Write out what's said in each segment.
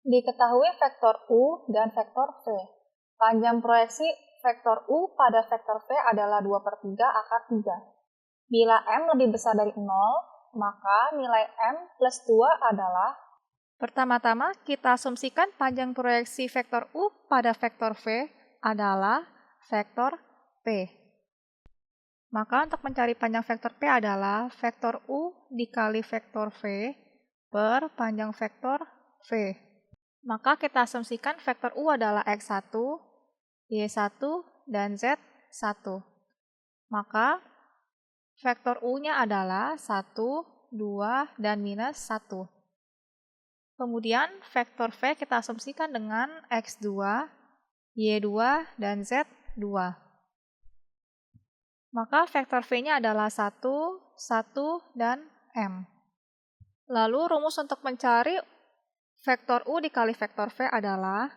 Diketahui vektor U dan vektor V. Panjang proyeksi vektor U pada vektor V adalah 2/3 akar 3. Bila M lebih besar dari 0, maka nilai M plus 2 adalah. Pertama-tama, kita asumsikan panjang proyeksi vektor U pada vektor V adalah vektor P. Maka untuk mencari panjang vektor P adalah vektor U dikali vektor V per panjang vektor V. Maka kita asumsikan vektor U adalah X1, Y1, dan Z1. Maka vektor U-nya adalah 1, 2, dan minus 1. Kemudian vektor V kita asumsikan dengan X2, Y2, dan Z2. Maka vektor V-nya adalah 1, 1, dan M. Lalu rumus untuk mencari vektor U dikali vektor V adalah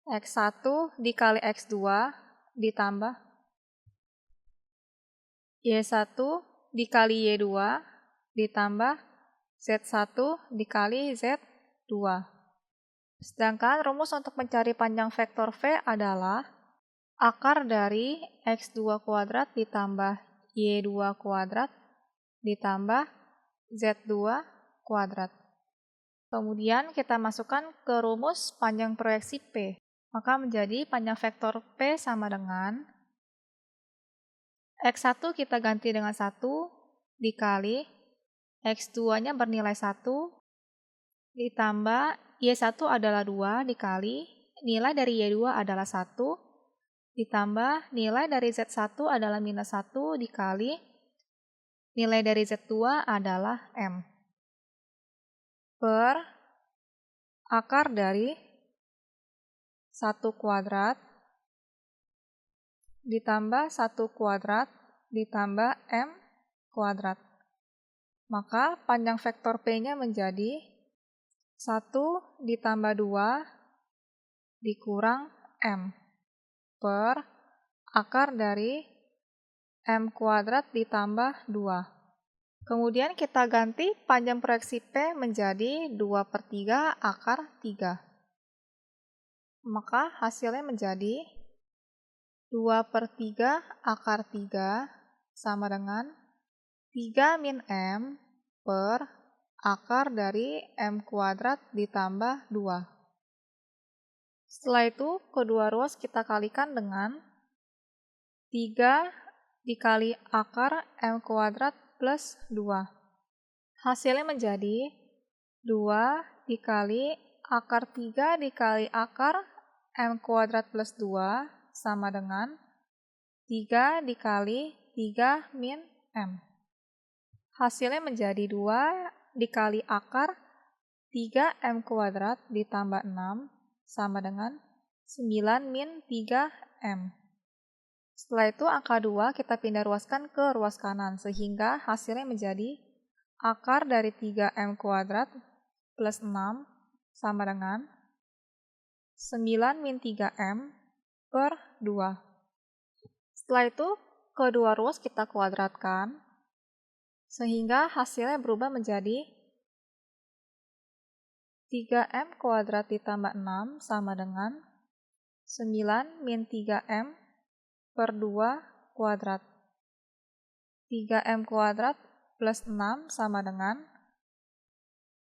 X1 dikali X2 ditambah Y1 dikali Y2 ditambah Z1 dikali Z2. Sedangkan rumus untuk mencari panjang vektor V adalah akar dari X2 kuadrat ditambah Y2 kuadrat ditambah Z2 kuadrat. Kemudian kita masukkan ke rumus panjang proyeksi P. Maka menjadi panjang vektor P sama dengan X1 kita ganti dengan 1 dikali X2-nya bernilai 1 ditambah Y1 adalah 2 dikali nilai dari Y2 adalah 1 ditambah nilai dari Z1 adalah minus 1 dikali nilai dari Z2 adalah M per akar dari 1 kuadrat ditambah 1 kuadrat ditambah M kuadrat. Maka panjang vektor P-nya menjadi 1 ditambah 2 dikurang M per akar dari M kuadrat ditambah 2. Kemudian kita ganti panjang proyeksi P menjadi 2/3 akar 3. Maka hasilnya menjadi 2/3 akar 3 sama dengan 3 min M per akar dari M kuadrat ditambah 2. Setelah itu, kedua ruas kita kalikan dengan 3 dikali akar M kuadrat plus 2. Hasilnya menjadi 2 dikali akar 3 dikali akar M kuadrat plus 2 sama dengan 3 dikali 3 min M. Hasilnya menjadi 2 dikali akar 3M kuadrat ditambah 6 sama dengan 9 min 3M. Setelah itu angka 2 kita pindah ruaskan ke ruas kanan sehingga hasilnya menjadi akar dari 3M kuadrat plus 6 sama dengan 9 min 3M per 2. Setelah itu kedua ruas kita kuadratkan sehingga hasilnya berubah menjadi 3M kuadrat ditambah 6 sama dengan 9 min 3M per 2 kuadrat. 3M kuadrat plus 6 sama dengan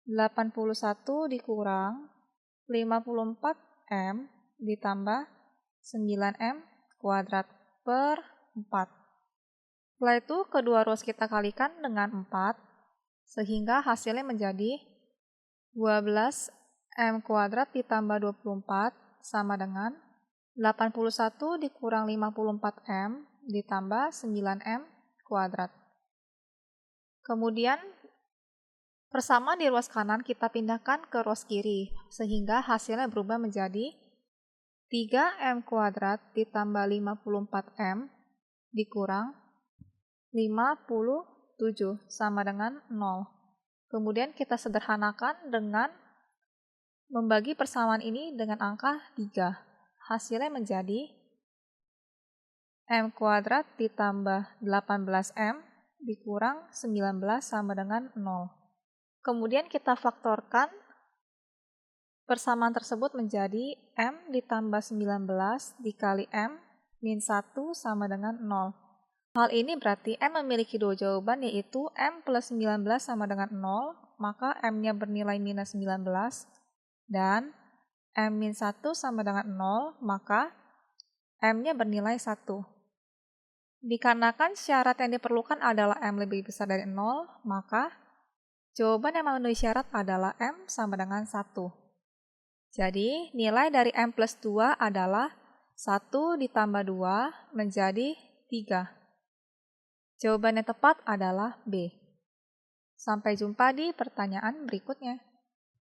81 dikurang 54M ditambah 9M kuadrat per 4. Setelah itu kedua ruas kita kalikan dengan 4 sehingga hasilnya menjadi 12M kuadrat ditambah 24 sama dengan 81 dikurang 54M ditambah 9M kuadrat. Kemudian persamaan di ruas kanan kita pindahkan ke ruas kiri sehingga hasilnya berubah menjadi 3M kuadrat ditambah 54M dikurang 57 sama dengan 0. Kemudian kita sederhanakan dengan membagi persamaan ini dengan angka 3. Hasilnya menjadi M kuadrat ditambah 18M dikurang 19 sama dengan 0. Kemudian kita faktorkan Persamaan tersebut menjadi M ditambah 19 dikali M min 1 sama dengan 0. Hal ini berarti M memiliki dua jawaban, yaitu M plus 19 sama dengan 0, maka M-nya bernilai minus 19, dan M min 1 sama dengan 0, maka M-nya bernilai 1. Dikarenakan syarat yang diperlukan adalah M lebih besar dari 0, maka jawaban yang memenuhi syarat adalah M sama dengan 1. Jadi, nilai dari M plus 2 adalah 1 ditambah 2 menjadi 3. Jawaban yang tepat adalah B. Sampai jumpa di pertanyaan berikutnya.